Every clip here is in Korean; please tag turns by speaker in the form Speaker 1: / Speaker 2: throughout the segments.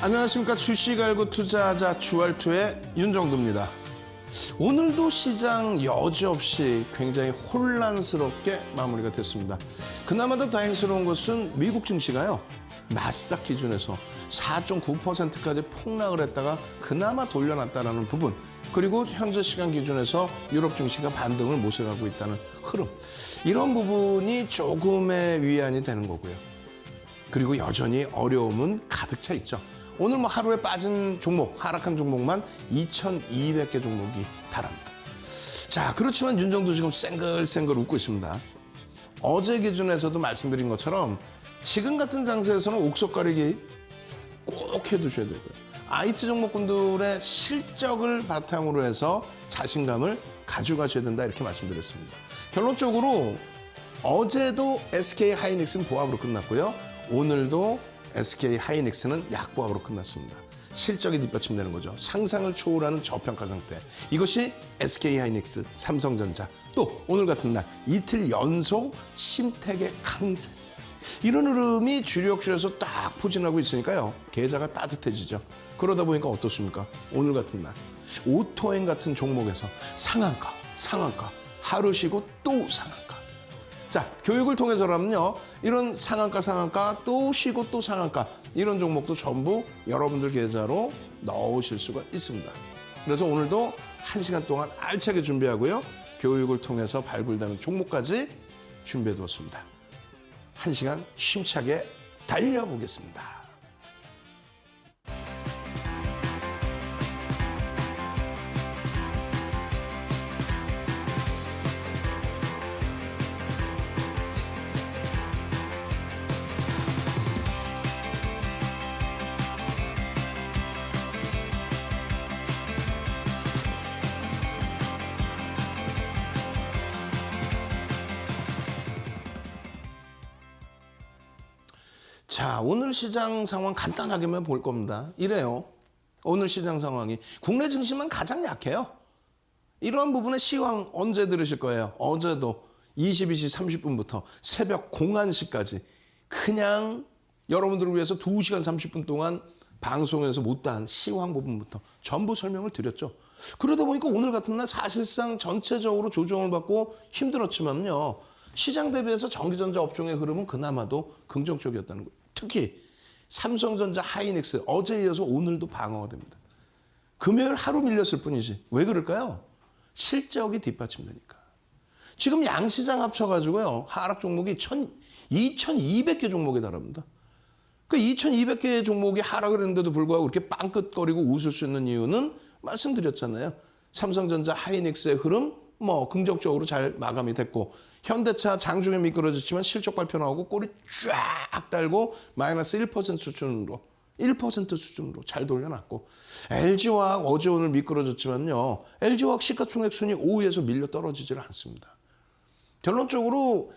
Speaker 1: 안녕하십니까. 주식 알고 투자하자 주알투의 윤정두입니다. 오늘도 시장 여지없이 굉장히 혼란스럽게 마무리가 됐습니다. 그나마도 다행스러운 것은 미국 증시가요, 나스닥 기준에서 4.9%까지 폭락을 했다가 그나마 돌려놨다는 부분, 그리고 현재 시간 기준에서 유럽 증시가 반등을 모색하고 있다는 흐름, 이런 부분이 조금의 위안이 되는 거고요. 그리고 여전히 어려움은 가득 차 있죠. 오늘 하루에 빠진 종목, 하락한 종목만 2,200개 종목이 달합니다. 자, 그렇지만 윤정도 지금 쌩글쌩글 웃고 있습니다. 어제 기준에서도 말씀드린 것처럼 지금 같은 장세에서는 옥석 가리기 꼭 해두셔야 되고요. IT 종목군들의 실적을 바탕으로 해서 자신감을 가져가셔야 된다, 이렇게 말씀드렸습니다. 결론적으로 어제도 SK 하이닉스는 보합으로 끝났고요. 오늘도 SK 하이닉스는 약보합으로 끝났습니다. 실적이 뒷받침되는 거죠. 상상을 초월하는 저평가 상태. 이것이 SK 하이닉스, 삼성전자, 또 오늘 같은 날 이틀 연속 심택의 강세. 이런 흐름이 주력주에서 딱 포진하고 있으니까요, 계좌가 따뜻해지죠. 그러다 보니까 어떻습니까? 오늘 같은 날 오토행 같은 종목에서 상한가, 하루 쉬고 또 상한가. 자, 교육을 통해서라면요, 이런 상한가 또 쉬고 또 상한가, 이런 종목도 전부 여러분들 계좌로 넣으실 수가 있습니다. 그래서 오늘도 1시간 동안 알차게 준비하고요, 교육을 통해서 발굴되는 종목까지 준비해 두었습니다. 1시간 힘차게 달려보겠습니다. 자, 오늘 시장 상황 간단하게만 볼 겁니다. 이래요. 오늘 시장 상황이 국내 증시만 가장 약해요. 이러한 부분의 시황 언제 들으실 거예요? 어제도 22시 30분부터 새벽 01시까지 그냥 여러분들을 위해서 2시간 30분 동안 방송에서 못다한 시황 부분부터 전부 설명을 드렸죠. 그러다 보니까 오늘 같은 날 사실상 전체적으로 조정을 받고 힘들었지만요, 시장 대비해서 전기전자 업종의 흐름은 그나마도 긍정적이었다는 거예요. 특히 삼성전자, 하이닉스, 어제에 이어서 오늘도 방어가 됩니다. 금요일 하루 밀렸을 뿐이지. 왜 그럴까요? 실적이 뒷받침되니까. 지금 양시장 합쳐가지고요, 하락 종목이 2,200개 종목에 달합니다. 그 2,200개 종목이 하락을 했는데도 불구하고 이렇게 빵긋거리고 웃을 수 있는 이유는 말씀드렸잖아요. 삼성전자, 하이닉스의 흐름 긍정적으로 잘 마감이 됐고, 현대차 장중에 미끄러졌지만 실적 발표 나오고 꼬리 쫙 달고 마이너스 1% 수준으로 1% 수준으로 잘 돌려놨고, LG화학 어제 오늘 미끄러졌지만요, LG화학 시가총액 순위 5위에서 밀려 떨어지질 않습니다. 결론적으로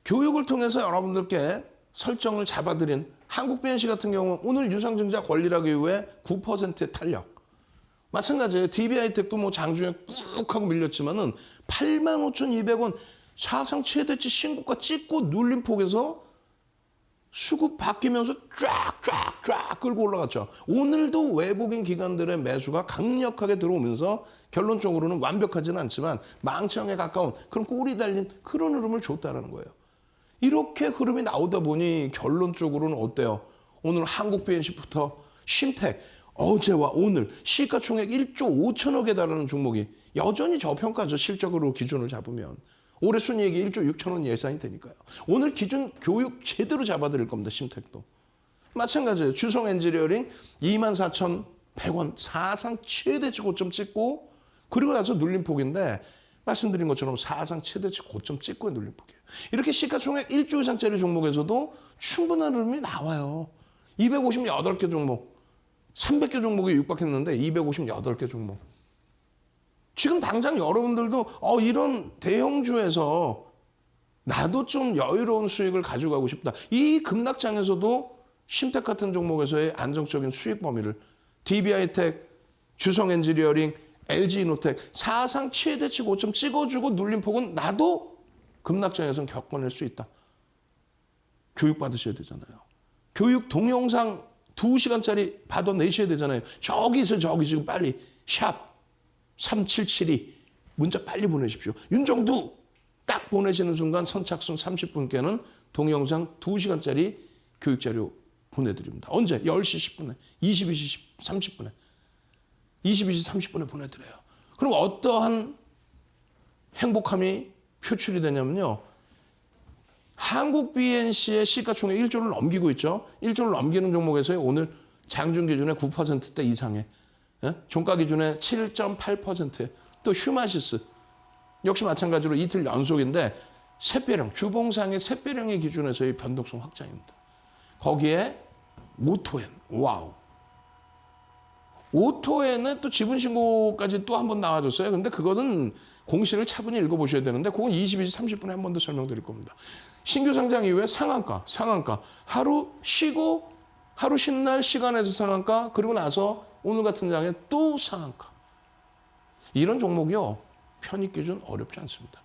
Speaker 1: 교육을 통해서 여러분들께 설정을 잡아드린 한국BNC 같은 경우 오늘 유상증자 권리락 이후에 9%의 탄력. 마찬가지예요. DB하이텍도 장중에 꾹 하고 밀렸지만은 85,200원 사상 최대치 신고가 찍고 눌림폭에서 수급 바뀌면서 쫙 끌고 올라갔죠. 오늘도 외국인 기관들의 매수가 강력하게 들어오면서 결론적으로는 완벽하지는 않지만 망치형에 가까운 그런 꼬리 달린 그런 흐름을 줬다라는 거예요. 이렇게 흐름이 나오다 보니 결론적으로는 어때요? 오늘 한국BNC부터 심택, 어제와 오늘 시가총액 1조 5천억에 달하는 종목이 여전히 저평가죠. 실적으로 기준을 잡으면. 올해 순이익이 1조 6천원 예상이 되니까요. 오늘 기준 교육 제대로 잡아드릴 겁니다. 심택도. 마찬가지예요. 주성 엔지니어링 24,100원 사상 최대치 고점 찍고, 그리고 나서 눌림폭인데 말씀드린 것처럼 사상 최대치 고점 찍고의 눌림폭이에요. 이렇게 시가총액 1조 이상짜리 종목에서도 충분한 흐름이 나와요. 258개 종목. 300개 종목이 육박했는데 258개 종목. 지금 당장 여러분들도 이런 대형주에서 나도 좀 여유로운 수익을 가져가고 싶다. 이 급락장에서도 심택 같은 종목에서의 안정적인 수익 범위를 DB하이텍, 주성엔지니어링, LG이노텍 사상 최대치 고점 찍어주고 눌림폭은 나도 급락장에서는 겪어낼 수 있다. 교육받으셔야 되잖아요. 교육 동영상 2시간짜리 받아내셔야 되잖아요. 저기서 저기 지금 빨리 샵 3772 문자 빨리 보내십시오. 윤정두 딱 보내시는 순간 선착순 30분께는 동영상 2시간짜리 교육자료 보내드립니다. 언제? 10시 10분에, 22시 30분에, 22시 30분에 보내드려요. 그럼 어떠한 행복함이 표출이 되냐면요. 한국 BNC의 시가총액 1조를 넘기고 있죠. 1조를 넘기는 종목에서요. 오늘 장중 기준에 9%대 이상에, 종가 기준에 7.8%에 또 휴마시스 역시 마찬가지로 이틀 연속인데 샛별형, 주봉상의 샛별형의 기준에서의 변동성 확장입니다. 거기에 오토엔, 와우. 오토엔은 또 지분신고까지 또 한 번 나와줬어요. 근데 그거는 공시를 차분히 읽어보셔야 되는데 그건 22시 30분에 한 번 더 설명드릴 겁니다. 신규 상장 이후에 상한가. 하루 쉬고 하루 쉰 날 시간에서 상한가, 그리고 나서 오늘 같은 장에 또 상한가. 이런 종목이요. 편입 기준 어렵지 않습니다.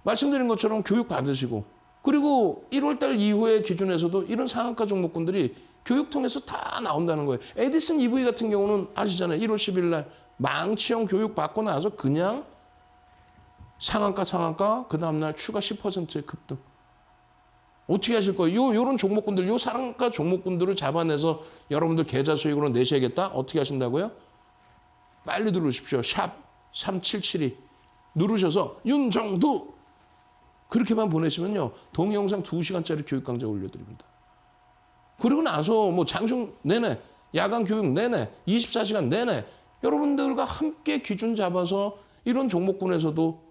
Speaker 1: 말씀드린 것처럼 교육 받으시고 그리고 1월달 이후의 기준에서도 이런 상한가 종목군들이 교육 통해서 다 나온다는 거예요. 에디슨 EV 같은 경우는 아시잖아요. 1월 10일 날 망치형 교육 받고 나서 그냥 상한가 그 다음날 추가 10%의 급등. 어떻게 하실 거예요? 요런 종목군들, 요 상한가 종목군들을 잡아내서 여러분들 계좌 수익으로 내셔야겠다? 어떻게 하신다고요? 빨리 누르십시오. 샵 3772 누르셔서 윤정두 그렇게만 보내시면요. 동영상 2시간짜리 교육 강좌 올려드립니다. 그리고 나서 뭐 장중 내내, 야간 교육 내내, 24시간 내내 여러분들과 함께 기준 잡아서 이런 종목군에서도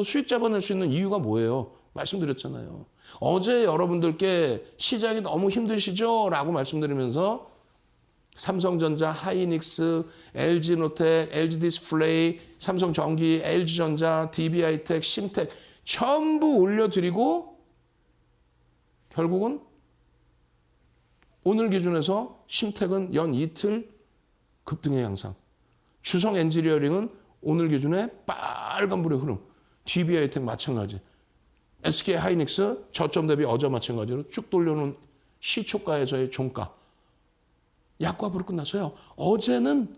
Speaker 1: 수익 잡아낼 수 있는 이유가 뭐예요? 말씀드렸잖아요. 어제 여러분들께 시장이 너무 힘드시죠? 라고 말씀드리면서 삼성전자, 하이닉스, LG노텍, LG디스플레이, 삼성전기, LG전자, DB하이텍, 심텍 전부 올려드리고 결국은 오늘 기준에서 심텍은 연 이틀 급등의 양상. 주성 엔지니어링은 오늘 기준에 빨간불의 흐름. DB하이텍 마찬가지. SK 하이닉스 저점 대비 어제 마찬가지로 쭉 돌려놓은 시초가에서의 종가. 약보합으로 끝났어요. 어제는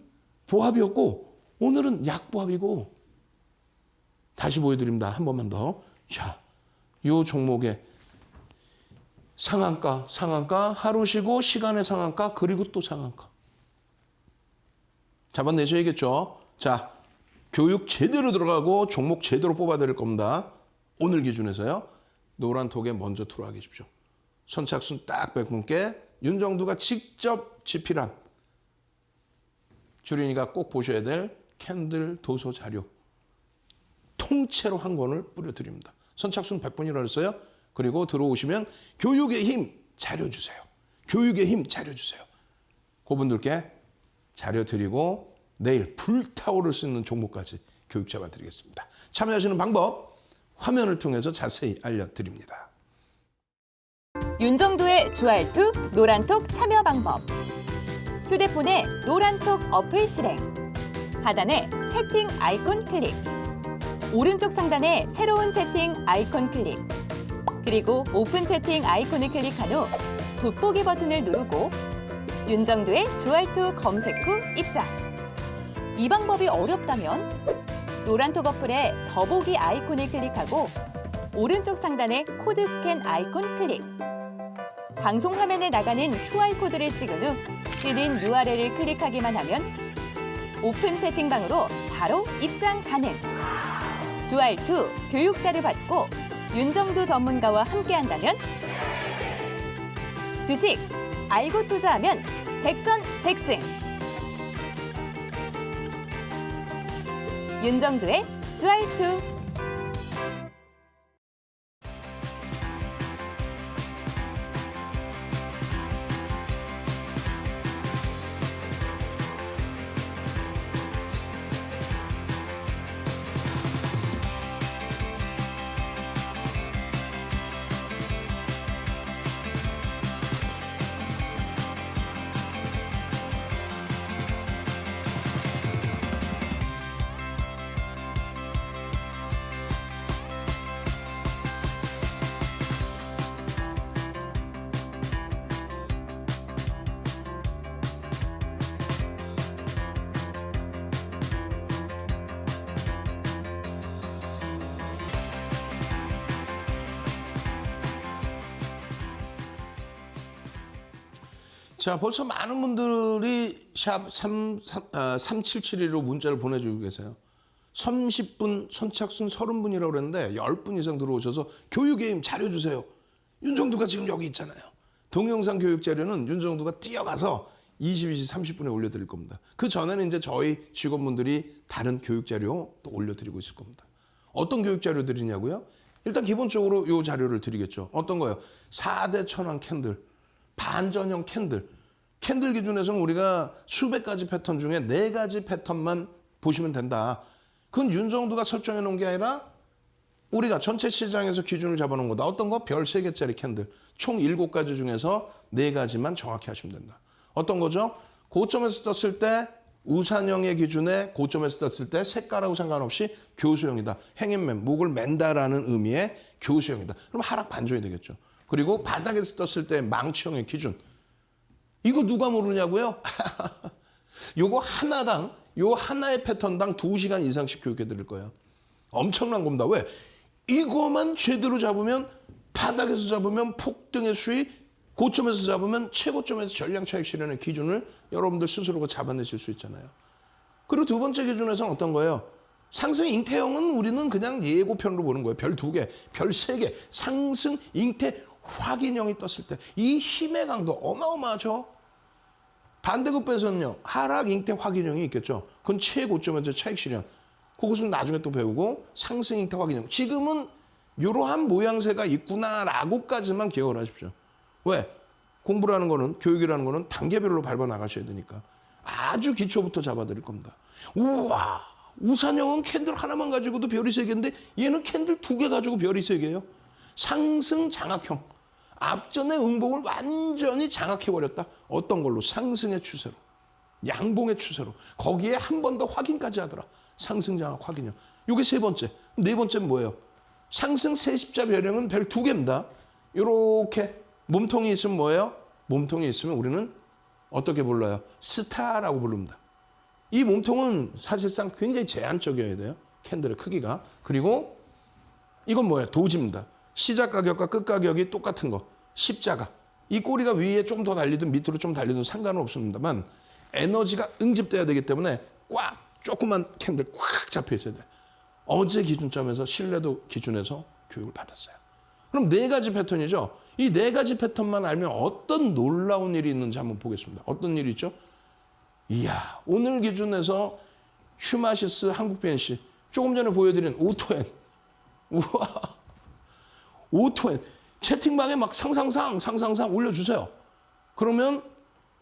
Speaker 1: 보합이었고 오늘은 약보합이고 다시 보여드립니다. 한 번만 더. 자, 이 종목의 상한가, 하루 쉬고 시간의 상한가, 그리고 또 상한가. 잡아내셔야겠죠. 자, 교육 제대로 들어가고 종목 제대로 뽑아드릴 겁니다. 오늘 기준에서요. 노란톡에 먼저 들어와 계십시오. 선착순 딱 100분께 윤정두가 직접 집필한 주린이가 꼭 보셔야 될 캔들 도서 자료 통째로 한 권을 뿌려드립니다. 선착순 100분이라고 했어요. 그리고 들어오시면 교육의 힘 자료 주세요. 교육의 힘 자료 주세요. 그분들께 자료 드리고 내일 불타오를 수 있는 종목까지 교육 잡아드리겠습니다. 참여하시는 방법 화면을 통해서 자세히 알려드립니다.
Speaker 2: 윤정두의 주알투 노란톡 참여 방법. 휴대폰에 노란톡 어플 실행. 하단에 채팅 아이콘 클릭. 오른쪽 상단에 새로운 채팅 아이콘 클릭. 그리고 오픈 채팅 아이콘을 클릭한 후 돋보기 버튼을 누르고 윤정두의 주알투 검색 후 입장. 이 방법이 어렵다면 노란톡 어플에 더보기 아이콘을 클릭하고 오른쪽 상단에 코드 스캔 아이콘 클릭. 방송 화면에 나가는 QR코드를 찍은 후 뜨는 URL을 클릭하기만 하면 오픈 채팅방으로 바로 입장 가능. 주알투 교육자를 받고 윤정두 전문가와 함께한다면 주식 알고 투자하면 백전백승. 윤정두의 주알투.
Speaker 1: 자, 벌써 많은 분들이 샵 3772로 문자를 보내주고 계세요. 30분, 선착순 30분이라고 그랬는데 10분 이상 들어오셔서 교육게임 자료 주세요. 윤정두가 지금 여기 있잖아요. 동영상 교육 자료는 윤정두가 뛰어가서 22시 30분에 올려드릴 겁니다. 그 전에는 이제 저희 직원분들이 다른 교육 자료 또 올려드리고 있을 겁니다. 어떤 교육 자료 드리냐고요? 일단 기본적으로 이 자료를 드리겠죠. 어떤 거요? 4대 천왕 캔들, 반전형 캔들. 캔들 기준에서는 우리가 수백 가지 패턴 중에 4가지 패턴만 보시면 된다. 그건 윤정두가 설정해 놓은 게 아니라 우리가 전체 시장에서 기준을 잡아놓은 거다. 어떤 거? 별 3개짜리 캔들. 총 7가지 중에서 4가지만 정확히 하시면 된다. 어떤 거죠? 고점에서 떴을 때 우산형의 기준에 고점에서 떴을 때 색깔하고 상관없이 교수형이다. 행인맨, 목을 맨다라는 의미의 교수형이다. 그럼 하락 반전이 되겠죠. 그리고 바닥에서 떴을 때 망치형의 기준. 이거 누가 모르냐고요? 요거 하나당, 요 하나의 패턴당 2시간 이상씩 교육해 드릴 거예요. 엄청난 겁니다. 왜? 이거만 제대로 잡으면 바닥에서 잡으면 폭등의 수익, 고점에서 잡으면 최고점에서 전량 차익 실현의 기준을 여러분들 스스로가 잡아내실 수 있잖아요. 그리고 두 번째 기준에서는 어떤 거예요? 상승 잉태형은 우리는 그냥 예고편으로 보는 거예요. 별 2개, 별 3개, 상승 잉태 확인형이 떴을 때 이 힘의 강도 어마어마하죠. 반대급부에서는요. 하락 잉태 확인형이 있겠죠. 그건 최고점에서 차익 실현. 그것은 나중에 또 배우고 상승 잉태 확인형. 지금은 이러한 모양새가 있구나라고까지만 기억을 하십시오. 왜? 공부라는 거는, 교육이라는 거는 단계별로 밟아 나가셔야 되니까 아주 기초부터 잡아드릴 겁니다. 우와, 우산형은 캔들 하나만 가지고도 별이 3개인데 얘는 캔들 2개 가지고 별이 3개예요. 상승 장악형. 앞전의 음봉을 완전히 장악해버렸다. 어떤 걸로? 상승의 추세로. 양봉의 추세로. 거기에 한 번 더 확인까지 하더라. 상승 장악 확인형. 이게 3번째. 4번째는 뭐예요? 상승 세십자 별형은 별 2개입니다. 이렇게 몸통이 있으면 뭐예요? 몸통이 있으면 우리는 어떻게 불러요? 스타라고 부릅니다. 이 몸통은 사실상 굉장히 제한적이어야 돼요. 캔들의 크기가. 그리고 이건 뭐예요? 도지입니다. 시작 가격과 끝 가격이 똑같은 거. 십자가. 이 꼬리가 위에 좀 더 달리든 밑으로 좀 달리든 상관은 없습니다만 에너지가 응집돼야 되기 때문에 꽉 조그만 캔들 꽉 잡혀 있어야 돼요. 어제 기준점에서 신뢰도 기준에서 교육을 받았어요. 그럼 4가지 패턴이죠. 이 4가지 패턴만 알면 어떤 놀라운 일이 있는지 한번 보겠습니다. 어떤 일이 있죠? 이야, 오늘 기준에서 휴마시스 한국 BNC 조금 전에 보여드린 오토엔. 우와, 오토엔. 채팅방에 막 상상상 올려주세요. 그러면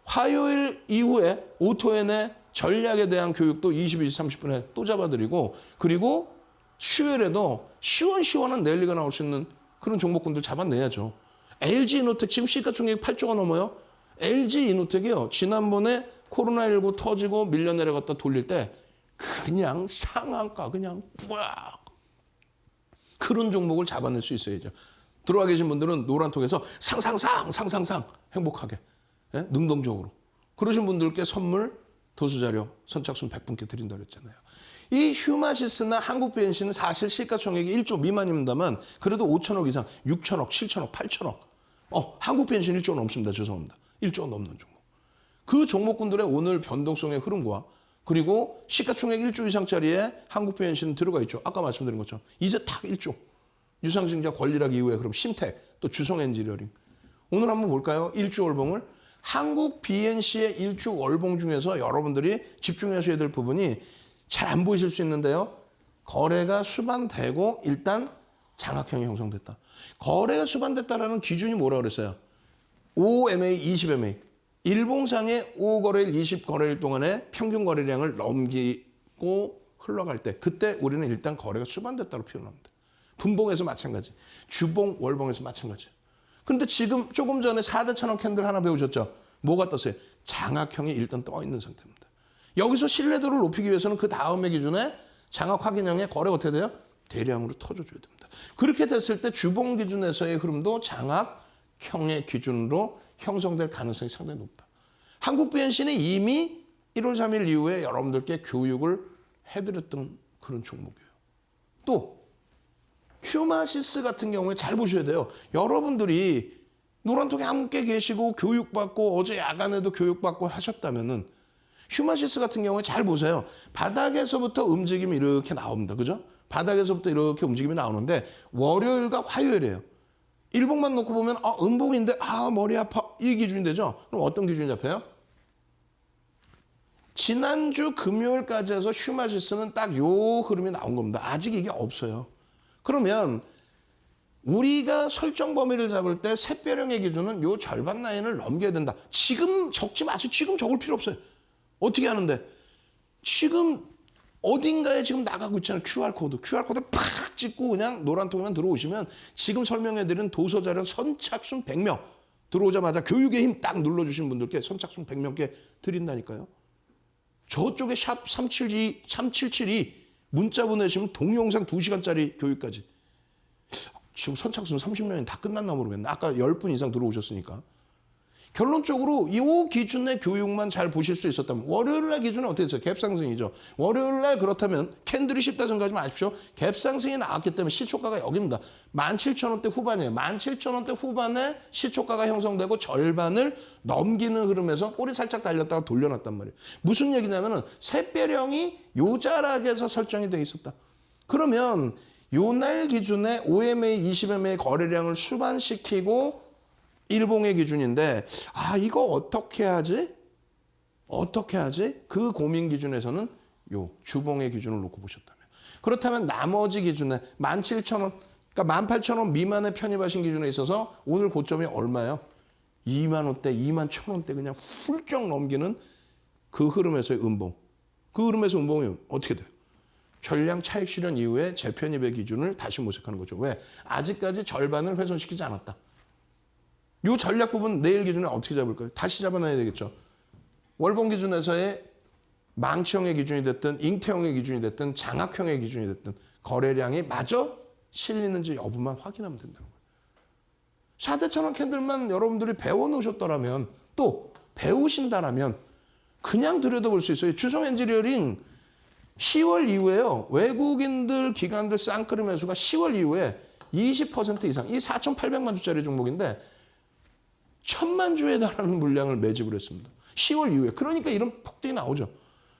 Speaker 1: 화요일 이후에 오토엔의 전략에 대한 교육도 22시 30분에 또 잡아드리고 그리고 수요일에도 시원시원한 내일리가 나올 수 있는 그런 종목군들 잡아내야죠. LG 이노텍 지금 시가총액 8조가 넘어요. LG 이노텍이요. 지난번에 코로나19 터지고 밀려 내려갔다 돌릴 때 그냥 상한가 그냥 빡 그런 종목을 잡아낼 수 있어야죠. 들어와 계신 분들은 노란톡에서 상상상 행복하게 예? 능동적으로 그러신 분들께 선물 도수자료 선착순 100분께 드린다고 했잖아요. 이 휴마시스나 한국 BNC는 사실 시가총액이 1조 미만입니다만 그래도 5천억 이상 6천억 7천억 8천억 한국 BNC는 1조 넘습니다. 죄송합니다. 1조 넘는 종목. 그 종목군들의 오늘 변동성의 흐름과 그리고 시가총액 1조 이상짜리에 한국 BNC는 들어가 있죠. 아까 말씀드린 것처럼 이제 딱 1조. 유상증자 권리락 이후에 그럼 심택 또 주성 엔지니어링. 오늘 한번 볼까요? 1주 월봉을. 한국 BNC의 1주 월봉 중에서 여러분들이 집중하셔야 될 부분이 잘 안 보이실 수 있는데요. 거래가 수반되고 일단 장악형이 형성됐다. 거래가 수반됐다라는 기준이 뭐라고 그랬어요? 5MA, 20MA. 일봉상의 5거래일, 20거래일 동안의 평균 거래량을 넘기고 흘러갈 때 그때 우리는 일단 거래가 수반됐다고 표현합니다. 분봉에서 마찬가지. 주봉, 월봉에서 마찬가지. 그런데 지금 조금 전에 4대 천원 캔들 하나 배우셨죠? 뭐가 떴어요? 장악형이 일단 떠 있는 상태입니다. 여기서 신뢰도를 높이기 위해서는 그 다음의 기준에 장악 확인형의 거래가 어떻게 돼요? 대량으로 터져줘야 됩니다. 그렇게 됐을 때 주봉 기준에서의 흐름도 장악형의 기준으로 형성될 가능성이 상당히 높다. 한국 BNC는 이미 1월 3일 이후에 여러분들께 교육을 해드렸던 그런 종목이에요. 또 휴마시스 같은 경우에 잘 보셔야 돼요. 여러분들이 노란톡에 함께 계시고 교육받고 어제 야간에도 교육받고 하셨다면은 휴마시스 같은 경우에 잘 보세요. 바닥에서부터 움직임이 이렇게 나옵니다. 그죠? 바닥에서부터 이렇게 움직임이 나오는데 월요일과 화요일이에요. 일봉만 놓고 보면 음봉인데 머리 아파 이 기준이 되죠. 그럼 어떤 기준이 잡혀요? 지난주 금요일까지 해서 휴마시스는 딱 요 흐름이 나온 겁니다. 아직 이게 없어요. 그러면 우리가 설정 범위를 잡을 때 샛별형의 기준은 요 절반 라인을 넘겨야 된다. 지금 적지 마세요. 지금 적을 필요 없어요. 어떻게 하는데? 지금 어딘가에 지금 나가고 있잖아요. QR코드. QR코드 팍 찍고 그냥 노란통에만 들어오시면 지금 설명해드린 도서자료 선착순 100명 들어오자마자 교육의 힘 딱 눌러주신 분들께 선착순 100명께 드린다니까요. 저쪽에 샵 3772 문자 보내시면 동영상 2시간짜리 교육까지. 지금 선착순 30명이 다 끝났나 모르겠네. 아까 10분 이상 들어오셨으니까. 결론적으로 이 기준의 교육만 잘 보실 수 있었다면 월요일날 기준은 어떻게 됐어요? 갭상승이죠. 월요일날 그렇다면 캔들이 쉽다 생각하지 마십시오. 갭상승이 나왔기 때문에 시초가가 여기입니다. 17,000원대 후반이에요. 17,000원대 후반에 시초가가 형성되고 절반을 넘기는 흐름에서 꼬리 살짝 달렸다가 돌려놨단 말이에요. 무슨 얘기냐면은 샛별형이 요 자락에서 설정이 돼 있었다. 그러면 요날 기준에 OMA, 20MA 거래량을 수반시키고 일봉의 기준인데 이거 어떻게 하지? 어떻게 하지? 그 고민 기준에서는 요 주봉의 기준을 놓고 보셨다면 그렇다면 나머지 기준에 17,000원 그러니까 18,000원 미만에 편입하신 기준에 있어서 오늘 고점이 얼마예요? 2만 원대, 2만 1,000원대 그냥 훌쩍 넘기는 그 흐름에서의 음봉. 그 흐름에서 음봉이 어떻게 돼요? 전량 차익 실현 이후에 재편입의 기준을 다시 모색하는 거죠. 왜? 아직까지 절반을 훼손시키지 않았다. 이 전략 부분 내일 기준에 어떻게 잡을까요? 다시 잡아놔야 되겠죠. 월봉 기준에서의 망치형의 기준이 됐든 잉태형의 기준이 됐든 장악형의 기준이 됐든 거래량이 마저 실리는지 여부만 확인하면 된다는 거예요. 4대 천원 캔들만 여러분들이 배워놓으셨더라면 또 배우신다라면 그냥 들여다볼 수 있어요. 주성 엔지니어링 10월 이후에요. 외국인들 기관들 쌍끌이 매수가 10월 이후에 20% 이상 이 4,800만 주짜리 종목인데 1,000만 주에 달하는 물량을 매집을 했습니다. 10월 이후에. 그러니까 이런 폭등이 나오죠.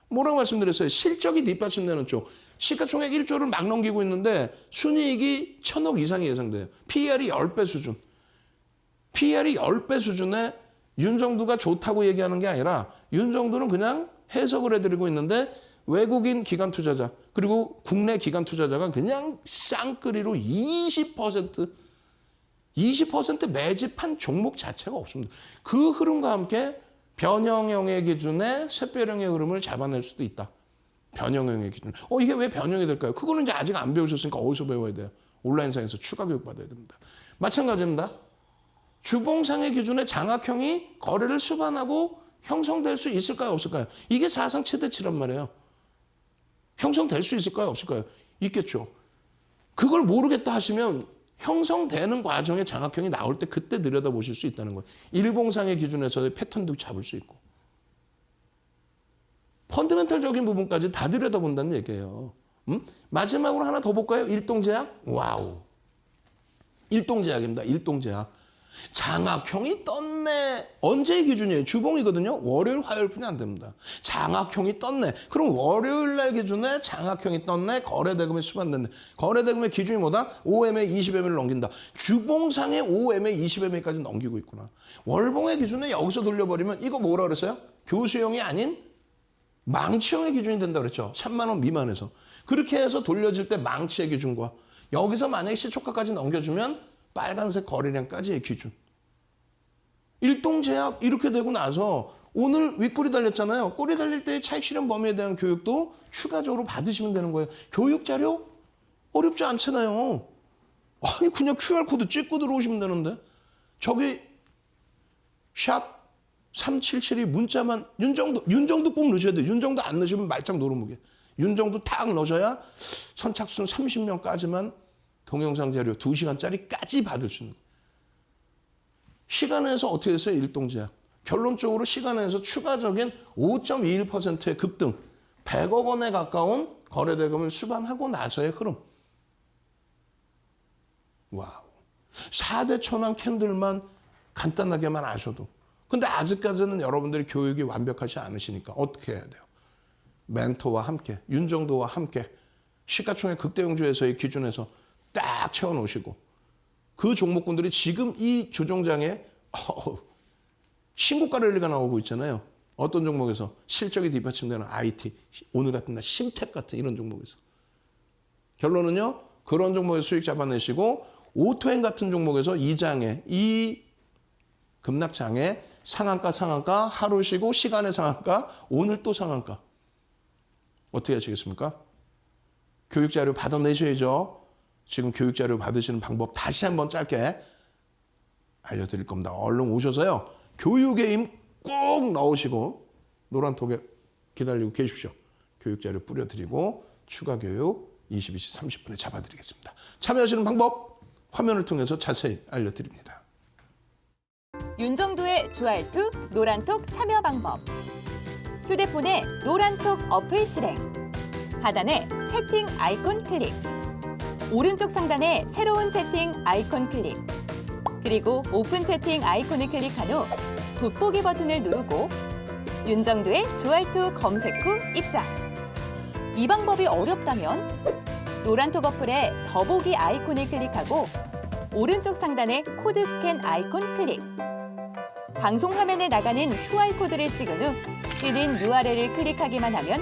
Speaker 1: 뭐라고 말씀드렸어요? 실적이 뒷받침되는 쪽. 시가총액 1조를 막 넘기고 있는데 순이익이 1,000억 이상이 예상돼요. PER이 10배 수준. PER이 10배 수준에 윤정두가 좋다고 얘기하는 게 아니라 윤정두는 그냥 해석을 해드리고 있는데 외국인 기관 투자자 그리고 국내 기관 투자자가 그냥 쌍끌이로 20% 매집한 종목 자체가 없습니다. 그 흐름과 함께 변형형의 기준에 샛별형의 흐름을 잡아낼 수도 있다. 변형형의 기준. 이게 왜 변형이 될까요? 그거는 이제 아직 안 배우셨으니까 어디서 배워야 돼요? 온라인상에서 추가 교육 받아야 됩니다. 마찬가지입니다. 주봉상의 기준에 장악형이 거래를 수반하고 형성될 수 있을까요? 없을까요? 이게 사상 최대치란 말이에요. 형성될 수 있을까요? 없을까요? 있겠죠. 그걸 모르겠다 하시면 형성되는 과정에 장악형이 나올 때 그때 들여다보실 수 있다는 거예요. 일봉상의 기준에서의 패턴도 잡을 수 있고. 펀더멘털적인 부분까지 다 들여다본다는 얘기예요. 마지막으로 하나 더 볼까요? 일동제약? 와우. 일동제약입니다. 일동제약. 장악형이 떴네. 언제의 기준이에요? 주봉이거든요. 월요일, 화요일뿐이 안 됩니다. 장악형이 떴네. 그럼 월요일 날 기준에 장악형이 떴네. 거래대금이 수반됐네. 거래대금의 기준이 뭐다? 5MA, 20MA를 넘긴다. 주봉상의 5MA, 20MA까지 넘기고 있구나. 월봉의 기준에 여기서 돌려버리면 이거 뭐라 그랬어요? 교수형이 아닌 망치형의 기준이 된다 그랬죠. 3만 원 미만에서. 그렇게 해서 돌려질 때 망치의 기준과 여기서 만약에 시초가까지 넘겨주면 빨간색 거래량까지의 기준. 일동제약 이렇게 되고 나서 오늘 윗꼬리 달렸잖아요. 꼬리 달릴 때의 차익 실현 범위에 대한 교육도 추가적으로 받으시면 되는 거예요. 교육 자료 어렵지 않잖아요. 아니 그냥 QR코드 찍고 들어오시면 되는데 저기 샵 3772 문자만 윤정도 꼭 넣으셔야 돼요. 윤정도 안 넣으시면 말짱 노름무게. 윤정도 탁 넣으셔야 선착순 30명까지만 동영상 자료 2시간짜리까지 받을 수 있는 거예요. 시간에서 어떻게 됐어요? 일동제약. 결론적으로 시간에서 추가적인 5.21%의 급등, 100억 원에 가까운 거래대금을 수반하고 나서의 흐름. 와우. 4대 천왕 캔들만 간단하게만 아셔도. 근데 아직까지는 여러분들이 교육이 완벽하지 않으시니까 어떻게 해야 돼요? 멘토와 함께, 윤정도와 함께 시가총액 극대형주에서의 기준에서 딱 채워놓으시고 그 종목군들이 지금 이 조정장에 신고가 랠리가 나오고 있잖아요. 어떤 종목에서 실적이 뒷받침되는 IT, 오늘 같은 날 심택 같은 이런 종목에서. 결론은요. 그런 종목에서 수익 잡아내시고 오토행 같은 종목에서 이 장에 이 급락장에 상한가 하루 쉬고 시간의 상한가 오늘 또 상한가. 어떻게 하시겠습니까? 교육자료 받아내셔야죠. 지금 교육자료 받으시는 방법 다시 한번 짧게 알려드릴 겁니다. 얼른 오셔서요. 교육의 힘 꼭 넣으시고 노란톡에 기다리고 계십시오. 교육자료 뿌려드리고 추가 교육 22시 30분에 잡아드리겠습니다. 참여하시는 방법 화면을 통해서 자세히 알려드립니다.
Speaker 2: 윤정도의 주알투 노란톡 참여 방법. 휴대폰에 노란톡 어플 실행. 하단에 채팅 아이콘 클릭. 오른쪽 상단에 새로운 채팅 아이콘 클릭. 그리고 오픈 채팅 아이콘을 클릭한 후 돋보기 버튼을 누르고 윤정도의 주알투 검색 후 입장. 이 방법이 어렵다면 노란톡 어플에 더보기 아이콘을 클릭하고 오른쪽 상단에 코드 스캔 아이콘 클릭. 방송 화면에 나가는 QR코드를 찍은 후 뜨는 URL을 클릭하기만 하면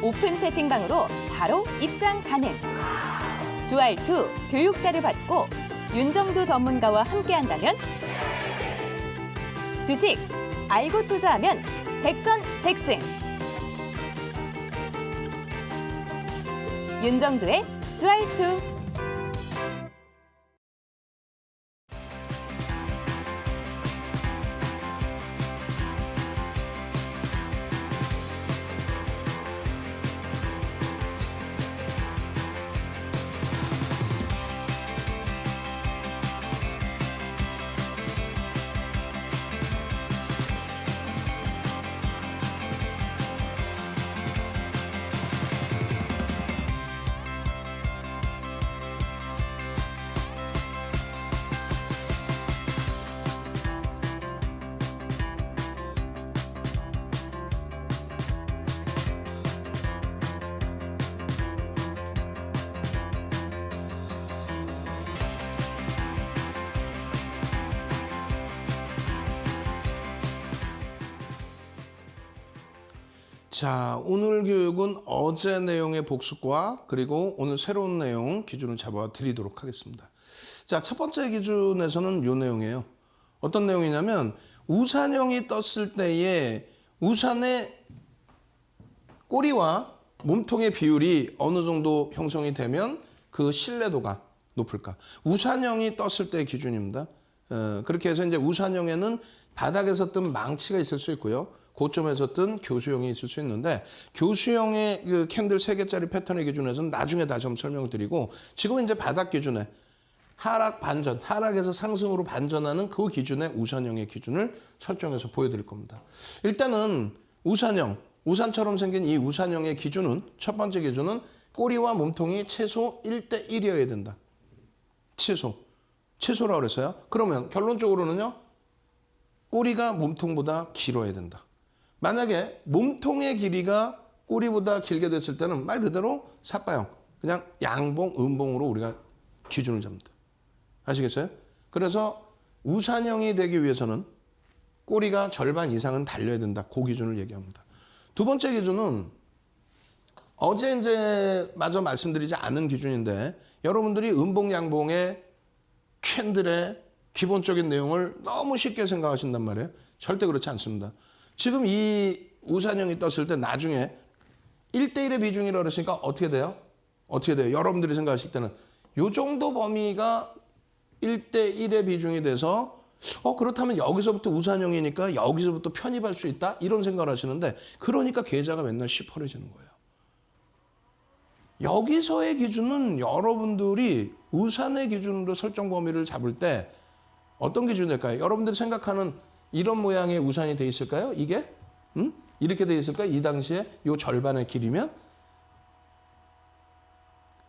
Speaker 2: 오픈 채팅방으로 바로 입장 가능. 주알투 교육자를 받고 윤정도 전문가와 함께한다면 주식 알고 투자하면 백전백승. 윤정도의 주알투.
Speaker 1: 자, 오늘 교육은 어제 내용의 복습과 그리고 오늘 새로운 내용 기준을 잡아 드리도록 하겠습니다. 자, 첫 번째 기준에서는 이 내용이에요. 어떤 내용이냐면 우산형이 떴을 때에 우산의 꼬리와 몸통의 비율이 어느 정도 형성이 되면 그 신뢰도가 높을까. 우산형이 떴을 때의 기준입니다. 그렇게 해서 이제 우산형에는 바닥에서 뜬 망치가 있을 수 있고요. 고점에서 뜬 교수형이 있을 수 있는데 교수형의 그 캔들 3개짜리 패턴의 기준에서는 나중에 다시 한번 설명을 드리고 지금은 이제 바닥 기준에 하락 반전, 하락에서 상승으로 반전하는 그 기준의 우산형의 기준을 설정해서 보여드릴 겁니다. 일단은 우산형, 우산처럼 생긴 이 우산형의 기준은 첫 번째 기준은 꼬리와 몸통이 최소 1대1이어야 된다. 최소라고 그랬어요. 그러면 결론적으로는요. 꼬리가 몸통보다 길어야 된다. 만약에 몸통의 길이가 꼬리보다 길게 됐을 때는 말 그대로 삿바형, 그냥 양봉, 음봉으로 우리가 기준을 잡니다. 아시겠어요? 그래서 우산형이 되기 위해서는 꼬리가 절반 이상은 달려야 된다. 그 기준을 얘기합니다. 두 번째 기준은 어제 이제 마저 말씀드리지 않은 기준인데 여러분들이 음봉, 양봉의 캔들의 기본적인 내용을 너무 쉽게 생각하신단 말이에요. 절대 그렇지 않습니다. 지금 이 우산형이 떴을 때 나중에 1대1의 비중이라고 그랬으니까 어떻게 돼요? 여러분들이 생각하실 때는 이 정도 범위가 1대1의 비중이 돼서 그렇다면 여기서부터 우산형이니까 여기서부터 편입할 수 있다? 이런 생각을 하시는데 그러니까 계좌가 맨날 시퍼래지는 거예요. 여기서의 기준은 여러분들이 우산의 기준으로 설정 범위를 잡을 때 어떤 기준일까요? 여러분들이 생각하는 이런 모양의 우산이 돼 있을까요? 이게? 이렇게 돼 있을까요? 이 당시에 이 절반의 길이면?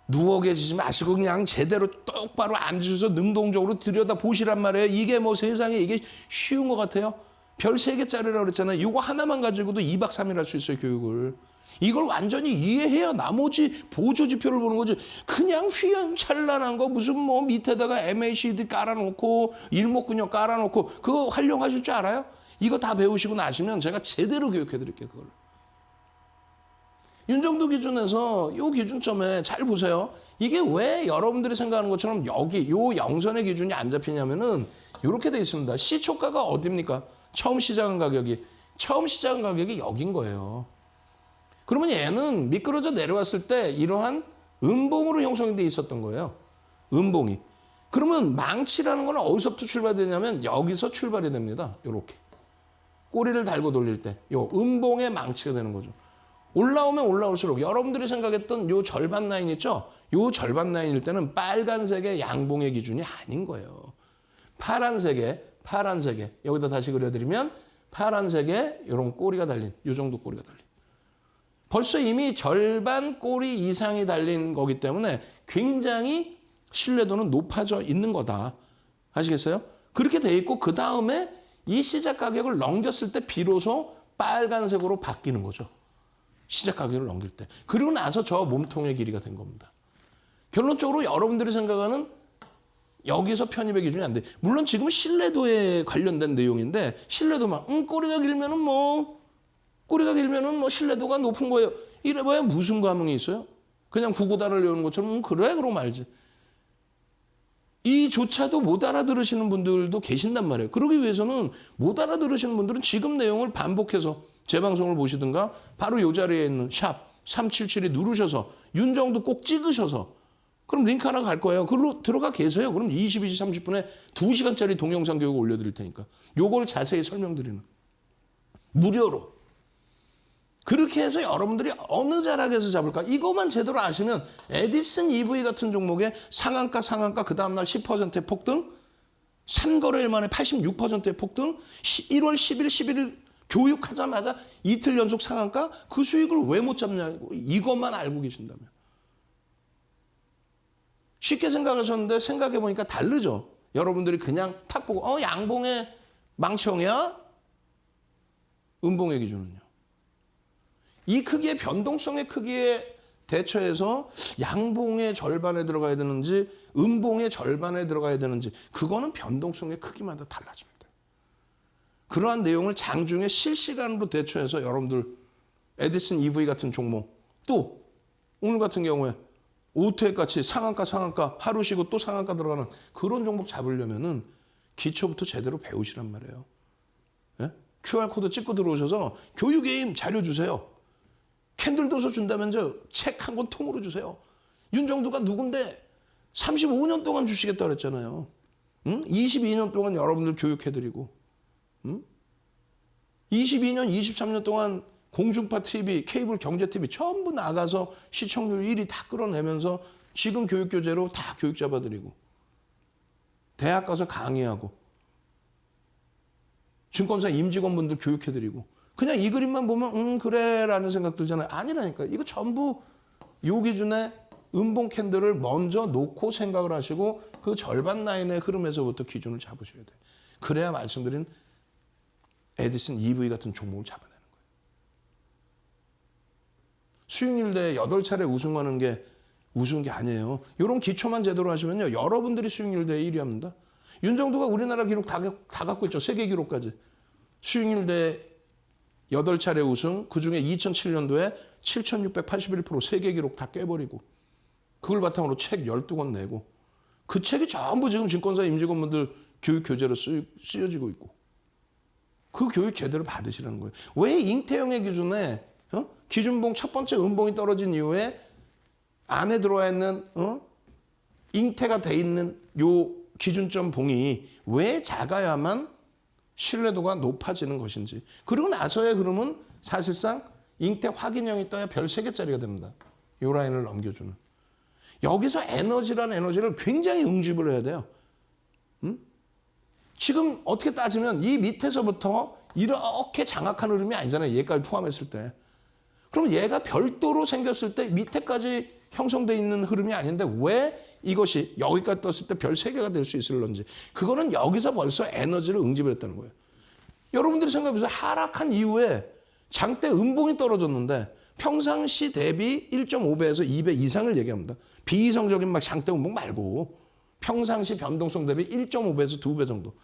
Speaker 1: 누워 계시지 마시고 그냥 제대로 똑바로 앉으셔서 능동적으로 들여다 보시란 말이에요. 이게 뭐 세상에 이게 쉬운 것 같아요? 별 3개짜리라고 그랬잖아요. 이거 하나만 가지고도 2박 3일 할 수 있어요, 교육을. 이걸 완전히 이해해야 나머지 보조 지표를 보는 거지. 그냥 휘연찬란한 거 무슨 뭐 밑에다가 MACD 깔아놓고 일목근육 깔아놓고 그거 활용하실 줄 알아요? 이거 다 배우시고 나시면 제가 제대로 교육해 드릴게요, 그걸. 윤정도 기준에서 요 기준점에 잘 보세요. 이게 왜 여러분들이 생각하는 것처럼 여기 요 영선의 기준이 안 잡히냐면은 이렇게 돼 있습니다. 시초가가 어디입니까? 처음 시작한 가격이 여긴 거예요. 그러면 얘는 미끄러져 내려왔을 때 이러한 음봉으로 형성이 돼 있었던 거예요. 음봉이. 그러면 망치라는 건 어디서부터 출발되냐면 여기서 출발이 됩니다. 요렇게. 꼬리를 달고 돌릴 때 요 음봉의 망치가 되는 거죠. 올라오면 올라올수록 여러분들이 생각했던 요 절반 라인 있죠? 요 절반 라인일 때는 빨간색의 양봉의 기준이 아닌 거예요. 파란색에 여기다 다시 그려드리면 파란색에 이런 꼬리가 달린 요 정도 꼬리가 달린. 벌써 이미 절반 꼬리 이상이 달린 거기 때문에 굉장히 신뢰도는 높아져 있는 거다. 아시겠어요? 그렇게 돼 있고 그 다음에 이 시작 가격을 넘겼을 때 비로소 빨간색으로 바뀌는 거죠. 시작 가격을 넘길 때. 그리고 나서 저 몸통의 길이가 된 겁니다. 결론적으로 여러분들이 생각하는 여기서 편입의 기준이 안 돼. 물론 지금 신뢰도에 관련된 내용인데 신뢰도만 꼬리가 길면은 뭐 신뢰도가 높은 거예요. 이래봐야 무슨 감흥이 있어요? 그냥 구구단을 외우는 것처럼 그래 그러고 말지. 이조차도 못 알아들으시는 분들도 계신단 말이에요. 그러기 위해서는 못 알아들으시는 분들은 지금 내용을 반복해서 제 방송을 보시든가 바로 이 자리에 있는 샵 377이 누르셔서 윤정도 꼭 찍으셔서 그럼 링크 하나 갈 거예요. 그걸로 들어가 계세요. 그럼 22시 30분에 2시간짜리 동영상 교육을 올려드릴 테니까 요걸 자세히 설명드리는 무료로. 그렇게 해서 여러분들이 어느 자락에서 잡을까? 이것만 제대로 아시면 에디슨 EV 같은 종목에 상한가 그 다음날 10%의 폭등 3거래일 만에 86%의 폭등 1월 10일 11일 교육하자마자 이틀 연속 상한가 그 수익을 왜 못 잡냐고 이것만 알고 계신다면 쉽게 생각하셨는데 생각해보니까 다르죠. 여러분들이 그냥 탁 보고 양봉의 망치형이야? 음봉의 기준은요. 이 크기의 변동성의 크기에 대처해서 양봉의 절반에 들어가야 되는지 음봉의 절반에 들어가야 되는지 그거는 변동성의 크기마다 달라집니다. 그러한 내용을 장중에 실시간으로 대처해서 여러분들 에디슨 EV 같은 종목 또 오늘 같은 경우에 오토액 같이 상한가 하루 쉬고 또 상한가 들어가는 그런 종목 잡으려면은 기초부터 제대로 배우시란 말이에요. 예? QR코드 찍고 들어오셔서 교육의 힘 자료 주세요. 캔들 도서 준다면서 책 한 권 통으로 주세요. 윤정두가 누군데 35년 동안 주시겠다 그랬잖아요. 응? 22년 동안 여러분들 교육해드리고 22년, 23년 동안 공중파 TV, 케이블 경제 TV 전부 나가서 시청률 1위 다 끌어내면서 지금 교육교재로 다 교육 잡아드리고 대학 가서 강의하고 증권사 임직원분들 교육해드리고 그냥 이 그림만 보면 그래 라는 생각 들잖아요. 아니라니까. 이거 전부 요 기준에 음봉 캔들을 먼저 놓고 생각을 하시고 그 절반 라인의 흐름에서부터 기준을 잡으셔야 돼요. 그래야 말씀드린 에디슨 EV 같은 종목을 잡아내는 거예요. 수익률 대회 8차례 우승하는 게 우스운 게 아니에요. 이런 기초만 제대로 하시면요. 여러분들이 수익률 대회 1위 합니다. 윤정두가 우리나라 기록 다 갖고 있죠. 세계 기록까지. 수익률 대회 8차례 우승, 그중에 2007년도에 7,681% 세계 기록 다 깨버리고 그걸 바탕으로 책 12권 내고 그 책이 전부 지금 증권사 임직원분들 교육 교재로 쓰여지고 있고 그 교육 제대로 받으시라는 거예요. 왜 잉태형의 기준에 기준봉 첫 번째 음봉이 떨어진 이후에 안에 들어와 있는 잉태가 돼 있는 요 기준점 봉이 왜 작아야만 신뢰도가 높아지는 것인지. 그리고 나서야 그러면 사실상 잉태 확인형이 떠야 별 3개짜리가 됩니다. 요 라인을 넘겨주는. 여기서 에너지라는 에너지를 굉장히 응집을 해야 돼요. 지금 어떻게 따지면 이 밑에서부터 이렇게 장악한 흐름이 아니잖아요. 얘까지 포함했을 때. 그럼 얘가 별도로 생겼을 때 밑에까지 형성돼 있는 흐름이 아닌데 왜 이것이 여기까지 떴을 때 별 3개가 될 수 있을런지. 그거는 여기서 벌써 에너지를 응집을 했다는 거예요. 여러분들이 생각해보세요. 하락한 이후에 장대 음봉이 떨어졌는데 평상시 대비 1.5배에서 2배 이상을 얘기합니다. 비이성적인 막 장대 음봉 말고 평상시 변동성 대비 1.5배에서 2배 정도.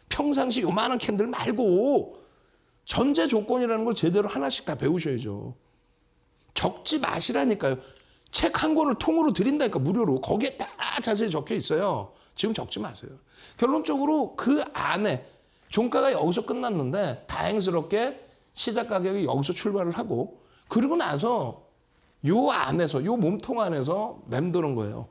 Speaker 1: 평상시 요만한 캔들 말고 전제 조건이라는 걸 제대로 하나씩 다 배우셔야죠. 적지 마시라니까요. 책 한 권을 통으로 드린다니까 무료로. 거기에 다 자세히 적혀 있어요. 지금 적지 마세요. 결론적으로 그 안에 종가가 여기서 끝났는데 다행스럽게 시작 가격이 여기서 출발을 하고 그리고 나서 요 안에서 요 몸통 안에서 맴도는 거예요.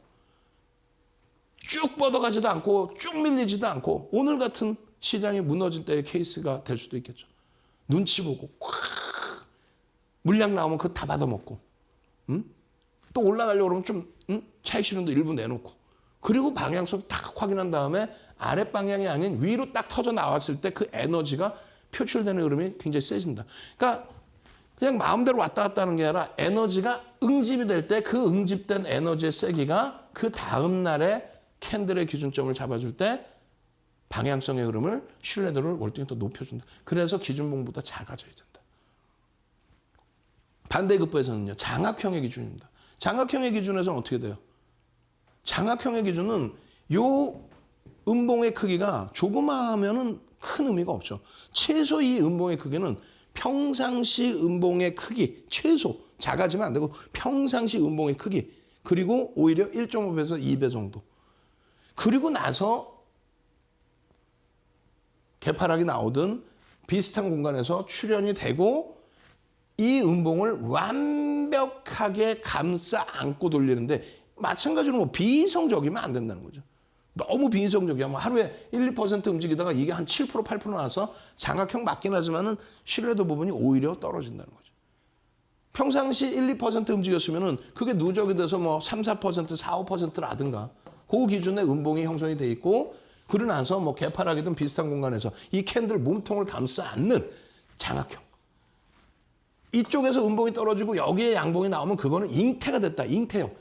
Speaker 1: 쭉 뻗어가지도 않고 쭉 밀리지도 않고 오늘 같은 시장이 무너질 때의 케이스가 될 수도 있겠죠. 눈치 보고 콱 물량 나오면 그거 다 받아먹고 또 올라가려고 그러면 좀 차익 실현도 일부 내놓고 그리고 방향성 딱 확인한 다음에 아랫 방향이 아닌 위로 딱 터져 나왔을 때 그 에너지가 표출되는 흐름이 굉장히 세진다. 그러니까 그냥 마음대로 왔다 갔다 하는 게 아니라 에너지가 응집이 될 때 그 응집된 에너지의 세기가 그 다음 날에 캔들의 기준점을 잡아줄 때 방향성의 흐름을 신뢰도를 월등히 더 높여준다. 그래서 기준봉보다 작아져야 된다. 반대급부에서는요. 장악형의 기준입니다. 장악형의 기준에서는 어떻게 돼요? 장악형의 기준은 요 음봉의 크기가 조그마하면은 큰 의미가 없죠. 최소 이 음봉의 크기는 평상시 음봉의 크기, 최소 작아지면 안 되고 평상시 음봉의 크기 그리고 오히려 1.5배에서 2배 정도. 그리고 나서 개파락이 나오든 비슷한 공간에서 출현이 되고 이 음봉을 완벽하게 감싸 안고 돌리는데 마찬가지로 뭐 비이성적이면 안 된다는 거죠. 너무 비이성적이야. 하루에 1, 2% 움직이다가 이게 한 7%, 8% 나와서 장악형 맞긴 하지만은 신뢰도 부분이 오히려 떨어진다는 거죠. 평상시 1, 2% 움직였으면은 그게 누적이 돼서 뭐 3, 4%, 4, 5%라든가 그 기준의 음봉이 형성이 돼 있고 그러고 나서 뭐 개파락이든 비슷한 공간에서 이 캔들 몸통을 감싸 안는 장악형. 이쪽에서 음봉이 떨어지고 여기에 양봉이 나오면 그거는 잉태가 됐다. 잉태형.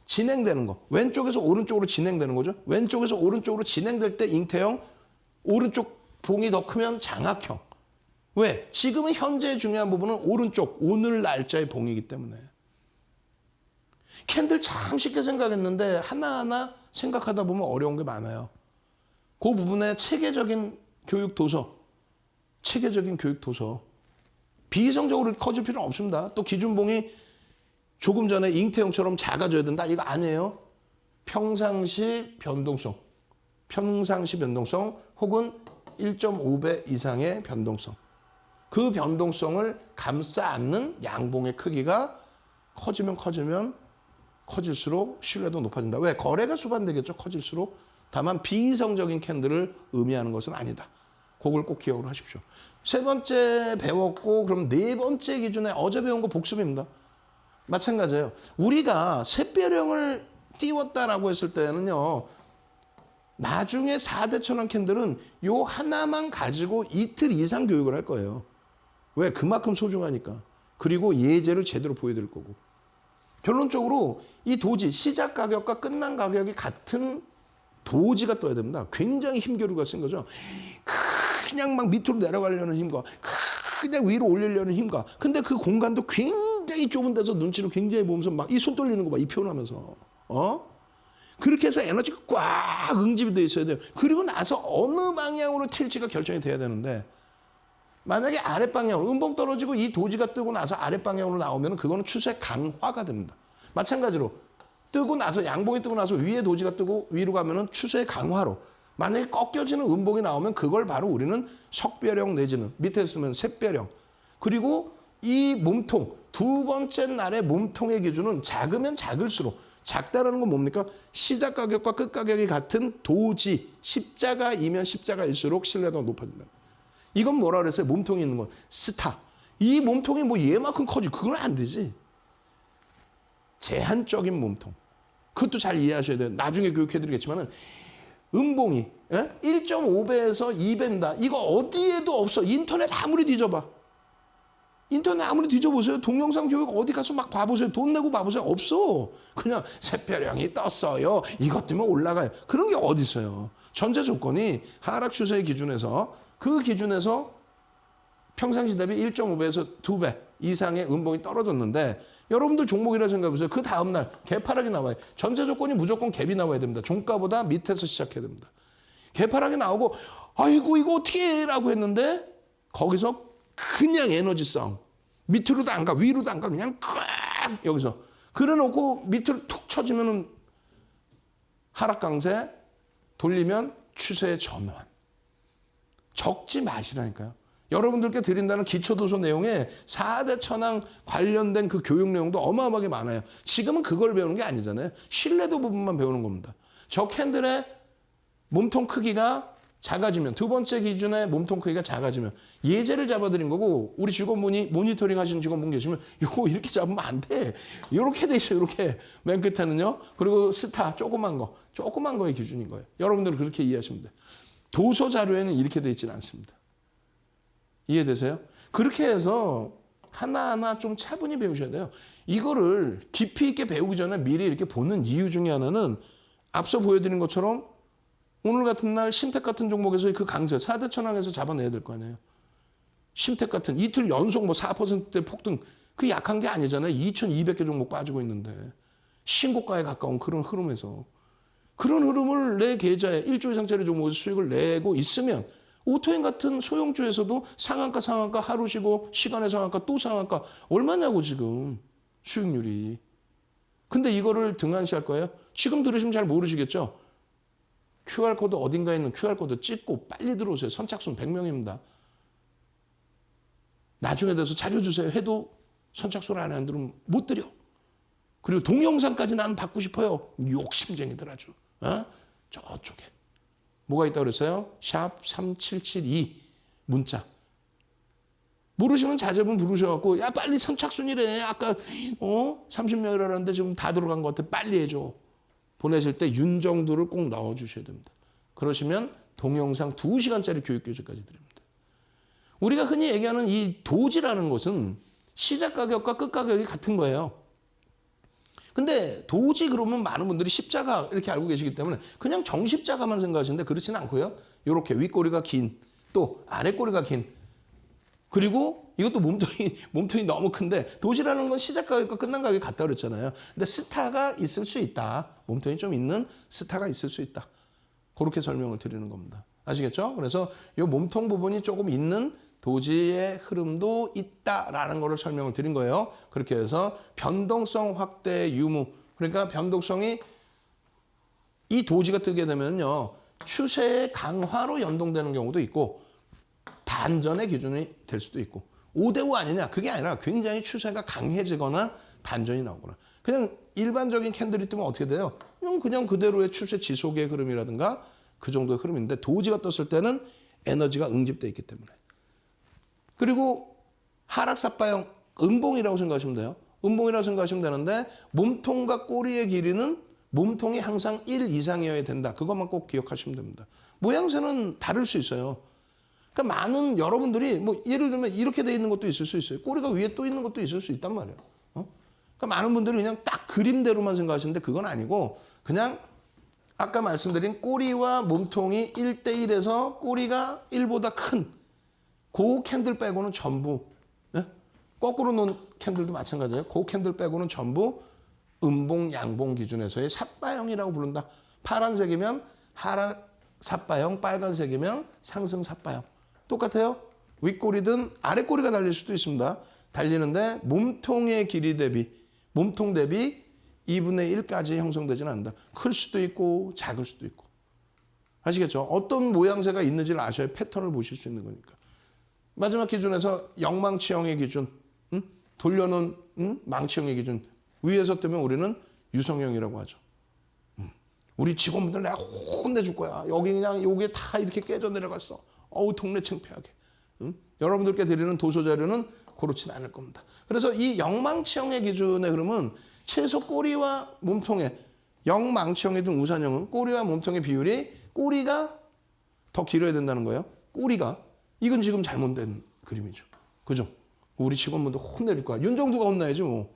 Speaker 1: 진행되는 거. 왼쪽에서 오른쪽으로 진행되는 거죠. 왼쪽에서 오른쪽으로 진행될 때 잉태형, 오른쪽 봉이 더 크면 장악형. 왜? 지금은 현재의 중요한 부분은 오른쪽, 오늘 날짜의 봉이기 때문에. 캔들 참 쉽게 생각했는데 하나하나 생각하다 보면 어려운 게 많아요. 그 부분에 체계적인 교육 도서, 비이성적으로 커질 필요는 없습니다. 또 기준봉이 조금 전에 잉태형처럼 작아져야 된다. 이거 아니에요. 평상시 변동성 혹은 1.5배 이상의 변동성. 그 변동성을 감싸 안는 양봉의 크기가 커지면 커질수록 신뢰도 높아진다. 왜? 거래가 수반되겠죠. 커질수록. 다만 비이성적인 캔들을 의미하는 것은 아니다. 그걸 꼭 기억을 하십시오. 세 번째 배웠고 그럼 네 번째 기준에 어제 배운 거 복습입니다. 마찬가지예요. 우리가 샛별형을 띄웠다라고 했을 때는요. 나중에 4대 천원 캔들은 요 하나만 가지고 이틀 이상 교육을 할 거예요. 왜? 그만큼 소중하니까. 그리고 예제를 제대로 보여드릴 거고. 결론적으로 이 도지, 시작 가격과 끝난 가격이 같은 도지가 떠야 됩니다. 굉장히 힘겨루가 센 거죠. 그냥 막 밑으로 내려가려는 힘과 그냥 위로 올리려는 힘과 근데 그 공간도 굉장히 좁은 데서 눈치를 굉장히 보면서 막 이 손 떨리는 거 봐. 이 표현하면서. 그렇게 해서 에너지가 꽉 응집이 돼 있어야 돼요. 그리고 나서 어느 방향으로 튈지가 결정이 돼야 되는데 만약에 아랫방향으로 음봉 떨어지고 이 도지가 뜨고 나서 아랫방향으로 나오면 그거는 추세 강화가 됩니다. 마찬가지로 뜨고 나서 양봉이 뜨고 나서 위에 도지가 뜨고 위로 가면은 추세 강화로 만약에 꺾여지는 음봉이 나오면 그걸 바로 우리는 석별형 내지는 밑에 쓰면 샛별형. 그리고 이 몸통 두 번째 날의 몸통의 기준은 작으면 작을수록 작다라는 건 뭡니까? 시작 가격과 끝 가격이 같은 도지 십자가이면 십자가일수록 신뢰도가 높아진다. 이건 뭐라 그랬어요? 몸통이 있는 건 스타. 이 몸통이 뭐 얘만큼 커지 그건 안 되지. 제한적인 몸통. 그것도 잘 이해하셔야 돼요. 나중에 교육해드리겠지만은 음봉이 1.5배에서 2배입니다. 이거 어디에도 없어. 인터넷 아무리 뒤져봐. 인터넷 아무리 뒤져보세요. 동영상 교육 어디 가서 막 봐보세요. 돈 내고 봐보세요. 없어. 그냥 새별형이 떴어요. 이것 때문에 올라가요. 그런 게 어디 있어요. 전제 조건이 하락 추세의 기준에서 그 기준에서 평상시 대비 1.5배에서 2배 이상의 음봉이 떨어졌는데 여러분들 종목이라 생각해보세요. 그 다음날 개파락이 나와요. 전제 조건이 무조건 갭이 나와야 됩니다. 종가보다 밑에서 시작해야 됩니다. 개파락이 나오고 아이고 이거 어떻게 해? 라고 했는데 거기서 그냥 에너지 싸움. 밑으로도 안 가, 위로도 안 가, 그냥 꽉 여기서. 그래놓고 밑으로 툭 쳐지면은 하락 강세, 돌리면 추세의 전환. 적지 마시라니까요. 여러분들께 드린다는 기초도서 내용에 4대 천왕 관련된 그 교육 내용도 어마어마하게 많아요. 지금은 그걸 배우는 게 아니잖아요. 신뢰도 부분만 배우는 겁니다. 저 캔들의 몸통 크기가 작아지면, 두 번째 기준의 몸통 크기가 작아지면 예제를 잡아드린 거고, 우리 직원분이 모니터링 하시는 직원분 계시면 이거 이렇게 잡으면 안 돼. 이렇게 돼 있어요. 이렇게 맨 끝에는요. 그리고 스타 조그만 거의 기준인 거예요. 여러분들은 그렇게 이해하시면 돼요. 도서 자료에는 이렇게 돼 있지는 않습니다. 이해되세요? 그렇게 해서 하나하나 좀 차분히 배우셔야 돼요. 이거를 깊이 있게 배우기 전에 미리 이렇게 보는 이유 중에 하나는 앞서 보여드린 것처럼 오늘 같은 날 심택 같은 종목에서의 그 강세 4대 천왕에서 잡아내야 될 거 아니에요. 심택 같은 이틀 연속 뭐 4%대 폭등, 그 약한 게 아니잖아요. 2,200개 종목 빠지고 있는데 신고가에 가까운 그런 흐름에서, 그런 흐름을 내 계좌에 1조 이상짜리 종목에서 수익을 내고 있으면 오토인 같은 소형주에서도 상한가 하루 쉬고 시간의 상한가 또 상한가 얼마냐고 지금 수익률이. 근데 이거를 등한시할 거예요? 지금 들으시면 잘 모르시겠죠? QR코드 어딘가에 있는 QR코드 찍고 빨리 들어오세요. 선착순 100명입니다. 나중에 돼서 자료 주세요 해도 선착순 안에 안 들으면 못 드려. 그리고 동영상까지 나는 받고 싶어요. 욕심쟁이들 아주. 어? 저쪽에. 뭐가 있다고 그랬어요? 샵 3772 문자. 모르시면 자제분 부르셔갖고 야 빨리 선착순이래. 아까 30명이라는데 지금 다 들어간 것 같아. 빨리 해줘. 보내실 때 윤정두를 꼭 넣어주셔야 됩니다. 그러시면 동영상 2시간짜리 교육교재까지 드립니다. 우리가 흔히 얘기하는 이 도지라는 것은 시작 가격과 끝 가격이 같은 거예요. 근데 도지 그러면 많은 분들이 십자가 이렇게 알고 계시기 때문에 그냥 정십자가만 생각하시는데 그렇지는 않고요. 이렇게 윗꼬리가 긴, 또 아랫꼬리가 긴, 그리고 이것도 몸통이 너무 큰데 도지라는 건 시작 가격과 끝난 가격이 같다 그랬잖아요. 근데 스타가 있을 수 있다. 몸통이 좀 있는 스타가 있을 수 있다. 그렇게 설명을 드리는 겁니다. 아시겠죠? 그래서 이 몸통 부분이 조금 있는 도지의 흐름도 있다라는 것을 설명을 드린 거예요. 그렇게 해서 변동성 확대 유무, 그러니까 변동성이 이 도지가 뜨게 되면요 추세의 강화로 연동되는 경우도 있고 반전의 기준이 될 수도 있고 5대5 아니냐 그게 아니라 굉장히 추세가 강해지거나 반전이 나오거나 그냥 일반적인 캔들이 뜨면 어떻게 돼요? 그냥 그대로의 추세 지속의 흐름이라든가 그 정도의 흐름인데 도지가 떴을 때는 에너지가 응집돼 있기 때문에. 그리고 하락삿바형 음봉이라고 생각하시면 돼요. 음봉이라고 생각하시면 되는데 몸통과 꼬리의 길이는 몸통이 항상 1 이상이어야 된다. 그것만 꼭 기억하시면 됩니다. 모양새는 다를 수 있어요. 그러니까 많은 여러분들이 뭐 예를 들면 이렇게 돼 있는 것도 있을 수 있어요. 꼬리가 위에 또 있는 것도 있을 수 있단 말이에요. 그러니까 많은 분들이 그냥 딱 그림대로만 생각하시는데 그건 아니고 그냥 아까 말씀드린 꼬리와 몸통이 1대1에서 꼬리가 1보다 큰 그 캔들 빼고는 전부 거꾸로 놓은 캔들도 마찬가지예요. 그 캔들 빼고는 전부 음봉, 양봉 기준에서의 삿바형이라고 부른다. 파란색이면 하락 삿바형, 빨간색이면 상승 삿바형. 똑같아요. 윗꼬리든 아랫꼬리가 달릴 수도 있습니다. 달리는데 몸통의 길이 대비, 몸통 대비 2분의 1까지 형성되지는 않는다. 클 수도 있고 작을 수도 있고. 아시겠죠? 어떤 모양새가 있는지를 아셔야 패턴을 보실 수 있는 거니까. 마지막 기준에서 영망치형의 기준, 돌려놓은 망치형의 기준. 위에서 뜨면 우리는 유성형이라고 하죠. 우리 직원분들 내가 혼내줄 거야. 여기 그냥 여기에 다 이렇게 깨져 내려갔어. 어우 동네 창피하게. 여러분들께 드리는 도서 자료는 그렇지는 않을 겁니다. 그래서 이 영망치형의 기준의 흐름은 최소 꼬리와 몸통의 영망치형이든 우산형은 꼬리와 몸통의 비율이 꼬리가 더 길어야 된다는 거예요. 꼬리가. 이건 지금 잘못된 그림이죠. 그죠? 우리 직원분들 혼내줄 거야. 윤정두가 혼나야지 뭐.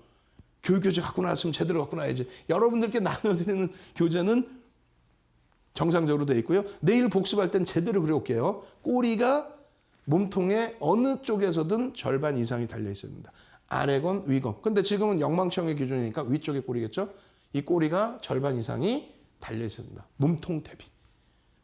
Speaker 1: 교육교재 갖고 나왔으면 제대로 갖고 나야지. 여러분들께 나눠드리는 교재는 정상적으로 돼 있고요. 내일 복습할 땐 제대로 그려올게요. 꼬리가 몸통의 어느 쪽에서든 절반 이상이 달려 있어야 됩니다. 아래건 위건. 근데 지금은 영망청의 기준이니까 위쪽에 꼬리겠죠? 이 꼬리가 절반 이상이 달려 있어야 됩니다. 몸통 대비.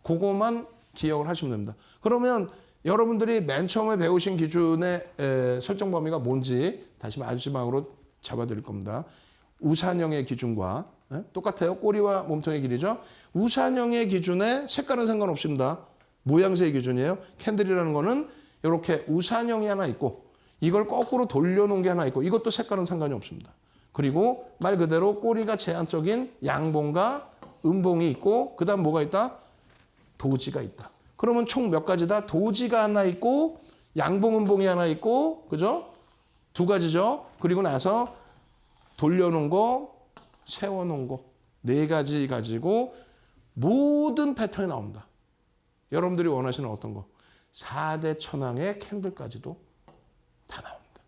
Speaker 1: 그거만 기억을 하시면 됩니다. 그러면 여러분들이 맨 처음에 배우신 기준의 설정 범위가 뭔지 다시 마지막으로 잡아드릴 겁니다. 우산형의 기준과 똑같아요. 꼬리와 몸통의 길이죠. 우산형의 기준에 색깔은 상관없습니다. 모양새의 기준이에요. 캔들이라는 거는 이렇게 우산형이 하나 있고 이걸 거꾸로 돌려놓은 게 하나 있고 이것도 색깔은 상관이 없습니다. 그리고 말 그대로 꼬리가 제한적인 양봉과 음봉이 있고 그 다음 뭐가 있다? 도지가 있다. 그러면 총 몇 가지다? 도지가 하나 있고 양봉, 음봉이 하나 있고 그죠? 두 가지죠. 그리고 나서 돌려놓은 거, 세워놓은 거 네 가지 가지고 모든 패턴이 나옵니다. 여러분들이 원하시는 어떤 거? 4대 천왕의 캔들까지도 다 나옵니다.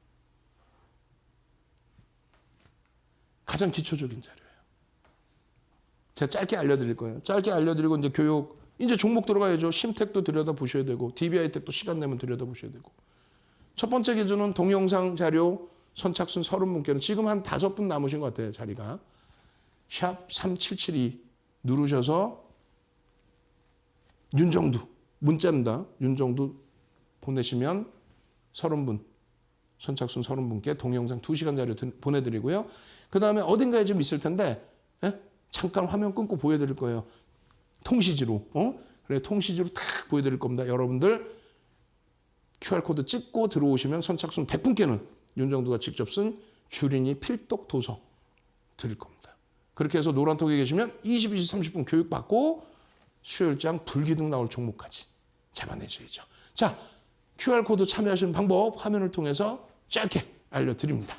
Speaker 1: 가장 기초적인 자료예요. 제가 짧게 알려드릴 거예요. 짧게 알려드리고 이제 교육 이제 종목 들어가야죠. 심택도 들여다보셔야 되고 DBI 택도 시간 내면 들여다보셔야 되고 첫 번째 기준은 동영상 자료 선착순 30분께는 지금 한 5분 남으신 것 같아요. 자리가. 샵 3772 누르셔서 윤정두 문자입니다. 윤정두 보내시면 30분 선착순 30분께 동영상 2시간 자료 보내드리고요. 그 다음에 어딘가에 좀 있을 텐데 잠깐 화면 끊고 보여드릴 거예요. 통시지로. 그래 통시지로 탁 보여드릴 겁니다. 여러분들 QR코드 찍고 들어오시면 선착순 100분께는 윤정두가 직접 쓴 주린이 필독 도서 드릴 겁니다. 그렇게 해서 노란톡에 계시면 22시 30분 교육받고 수요일장 불기둥 나올 종목까지 잡아내줘야죠. 자, QR코드 참여하시는 방법 화면을 통해서 짧게 알려드립니다.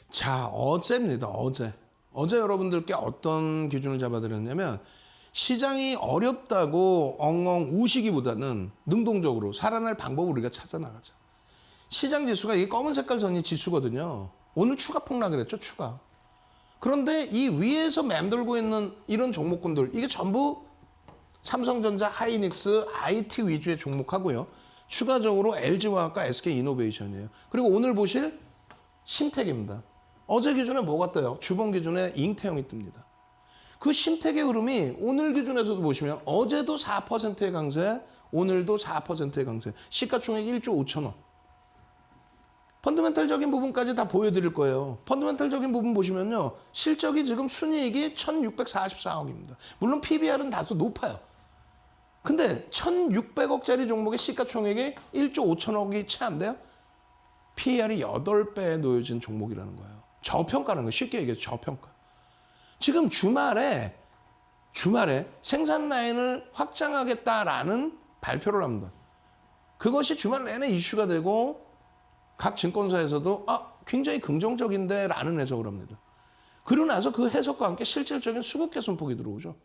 Speaker 1: 자, 어제입니다. 어제 여러분들께 어떤 기준을 잡아드렸냐면 시장이 어렵다고 엉엉 우시기보다는 능동적으로 살아날 방법을 우리가 찾아 나가자. 시장 지수가 이게 검은 색깔 선이 지수거든요. 오늘 추가 폭락을 했죠, 추가. 그런데 이 위에서 맴돌고 있는 이런 종목군들 이게 전부 삼성전자, 하이닉스, IT 위주의 종목하고요. 추가적으로 LG화학과 SK이노베이션이에요. 그리고 오늘 보실 심택입니다. 어제 기준에 뭐가 떠요? 주봉 기준에 잉태형이 뜹니다. 그 심택의 흐름이 오늘 기준에서도 보시면 어제도 4%의 강세, 오늘도 4%의 강세. 시가총액 1조 5천억. 펀더멘탈적인 부분까지 다 보여드릴 거예요. 펀더멘탈적인 부분 보시면요. 실적이 지금 순이익이 1,644억입니다. 물론 PBR은 다소 높아요. 근데 1,600억짜리 종목의 시가총액이 1조 5천억이 채 안 돼요? PER이 8배에 놓여진 종목이라는 거예요. 저평가라는 거예요. 쉽게 얘기해서 저평가. 지금 주말에 생산 라인을 확장하겠다라는 발표를 합니다. 그것이 주말 내내 이슈가 되고 각 증권사에서도 굉장히 긍정적인데 라는 해석을 합니다. 그러고 나서 그 해석과 함께 실질적인 수급 개선폭이 들어오죠.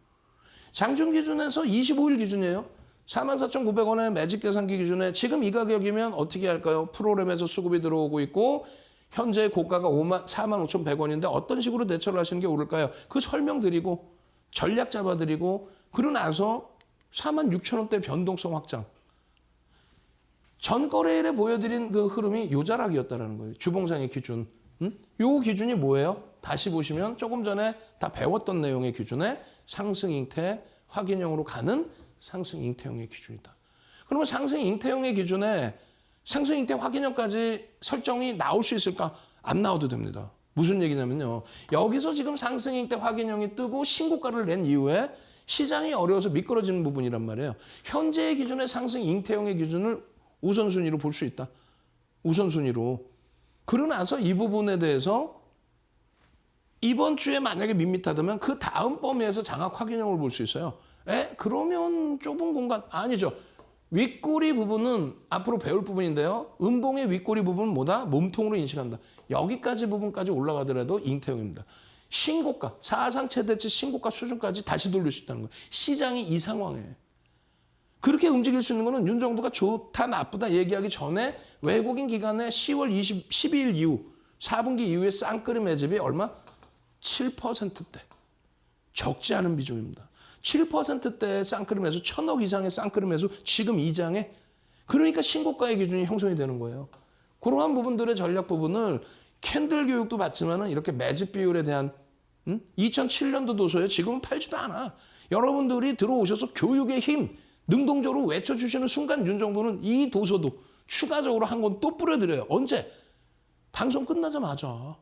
Speaker 1: 장중 기준에서 25일 기준이에요. 44,900원의 매직 계산기 기준에 지금 이 가격이면 어떻게 할까요? 프로그램에서 수급이 들어오고 있고 현재 고가가 45,100원인데 어떤 식으로 대처를 하시는 게 옳을까요? 그 설명드리고 전략 잡아드리고 그러고 나서 46,000원대 변동성 확장. 전 거래일에 보여드린 그 흐름이 요 자락이었다라는 거예요. 주봉상의 기준. 요 기준이 뭐예요? 다시 보시면 조금 전에 다 배웠던 내용의 기준에 상승 잉태 확인형으로 가는 상승 잉태형의 기준이다. 그러면 상승 잉태형의 기준에 상승 잉태 확인형까지 설정이 나올 수 있을까? 안 나와도 됩니다. 무슨 얘기냐면요. 여기서 지금 상승 잉태 확인형이 뜨고 신고가를 낸 이후에 시장이 어려워서 미끄러지는 부분이란 말이에요. 현재의 기준의 상승 잉태형의 기준을 우선순위로 볼 수 있다. 우선순위로. 그러고 나서 이 부분에 대해서 이번 주에 만약에 밋밋하다면 그 다음 범위에서 장악 확인형을 볼 수 있어요. 그러면 좁은 공간 아니죠. 윗꼬리 부분은 앞으로 배울 부분인데요. 음봉의 윗꼬리 부분은 뭐다? 몸통으로 인식한다. 여기까지 부분까지 올라가더라도 잉태형입니다. 신고가, 사상 최대치 신고가 수준까지 다시 돌릴 수 있다는 거예요. 시장이 이 상황에. 그렇게 움직일 수 있는 거는 윤정도가 좋다 나쁘다 얘기하기 전에 외국인 기관의 10월 12일 이후 4분기 이후에 쌍끌이 매집이 얼마? 7%대. 적지 않은 비중입니다. 7%대의 쌍끌이 매수, 1,000억 이상의 쌍끌이 매수, 지금 2장에. 그러니까 신고가의 기준이 형성이 되는 거예요. 그러한 부분들의 전략 부분을 캔들 교육도 받지만은 이렇게 매집 비율에 대한 2007년도 도서에 지금은 팔지도 않아. 여러분들이 들어오셔서 교육의 힘, 능동적으로 외쳐주시는 순간 윤정도는 이 도서도 추가적으로 한 권 또 뿌려드려요. 언제? 방송 끝나자마자.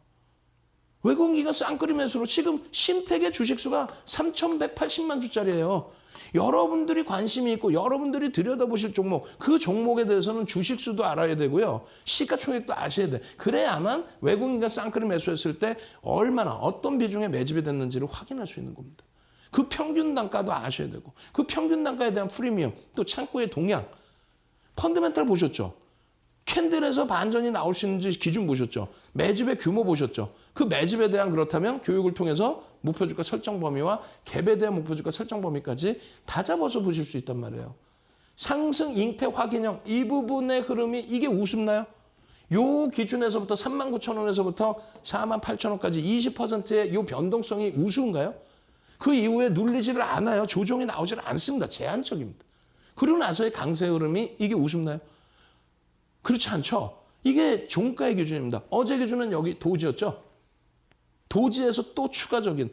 Speaker 1: 외국인기가 쌍끌이 매수로 지금 심택의 주식수가 3,180만 주짜리예요. 여러분들이 관심이 있고 여러분들이 들여다보실 종목, 그 종목에 대해서는 주식수도 알아야 되고요. 시가총액도 아셔야 돼. 그래야만 외국인과 쌍끌이 매수했을 때 얼마나 어떤 비중에 매집이 됐는지를 확인할 수 있는 겁니다. 그 평균 단가도 아셔야 되고 그 평균 단가에 대한 프리미엄, 또 창구의 동향, 펀드멘탈 보셨죠? 캔들에서 반전이 나올 수 있는지 기준 보셨죠? 매집의 규모 보셨죠? 그 매집에 대한 그렇다면 교육을 통해서 목표주가 설정 범위와 갭에 대한 목표주가 설정 범위까지 다 잡아서 보실 수 있단 말이에요. 상승 잉태 확인형 이 부분의 흐름이 이게 우습나요? 요 기준에서부터 39,000원에서부터 48,000원까지 20%의 요 변동성이 우스운가요? 그 이후에 눌리지를 않아요. 조정이 나오지를 않습니다. 제한적입니다. 그러고 나서의 강세 흐름이 이게 우습나요? 그렇지 않죠. 이게 종가의 기준입니다. 어제 기준은 여기 도지였죠. 도지에서 또 추가적인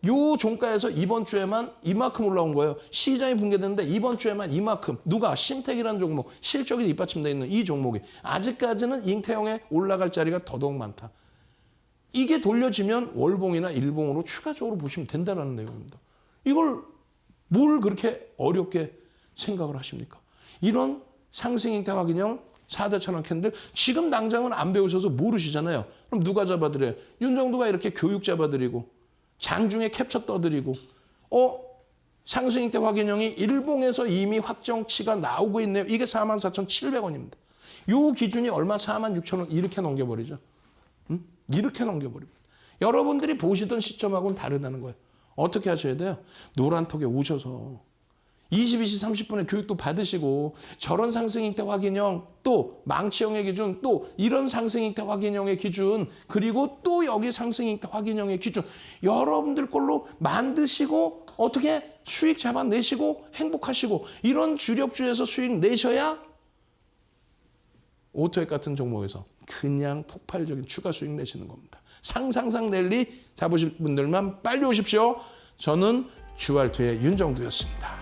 Speaker 1: 요 종가에서 이번 주에만 이만큼 올라온 거예요. 시장이 붕괴됐는데 이번 주에만 이만큼. 누가? 심택이라는 종목, 실적이 뒷받침되어 있는 이 종목이 아직까지는 잉태형에 올라갈 자리가 더더욱 많다. 이게 돌려지면 월봉이나 일봉으로 추가적으로 보시면 된다는 내용입니다. 이걸 뭘 그렇게 어렵게 생각을 하십니까? 이런 상승 잉태 확인형 4대 천원 캔들 지금 당장은 안 배우셔서 모르시잖아요. 그럼 누가 잡아드려요? 윤정도가 이렇게 교육 잡아드리고 장중에 캡처 떠드리고 상승 잉태 확인형이 일봉에서 이미 확정치가 나오고 있네요. 이게 44,700원입니다. 요 기준이 얼마? 46,000원 이렇게 넘겨버리죠. 이렇게 넘겨버립니다. 여러분들이 보시던 시점하고는 다르다는 거예요. 어떻게 하셔야 돼요? 노란톡에 오셔서 22시 30분에 교육도 받으시고 저런 상승 잉태 확인형 또 망치형의 기준 또 이런 상승 잉태 확인형의 기준 그리고 또 여기 상승 잉태 확인형의 기준 여러분들 걸로 만드시고 어떻게 수익 잡아내시고 행복하시고 이런 주력주에서 수익 내셔야 오토액 같은 종목에서 그냥 폭발적인 추가 수익 내시는 겁니다. 상상상 랠리 잡으실 분들만 빨리 오십시오. 저는 주알투의 윤정두였습니다.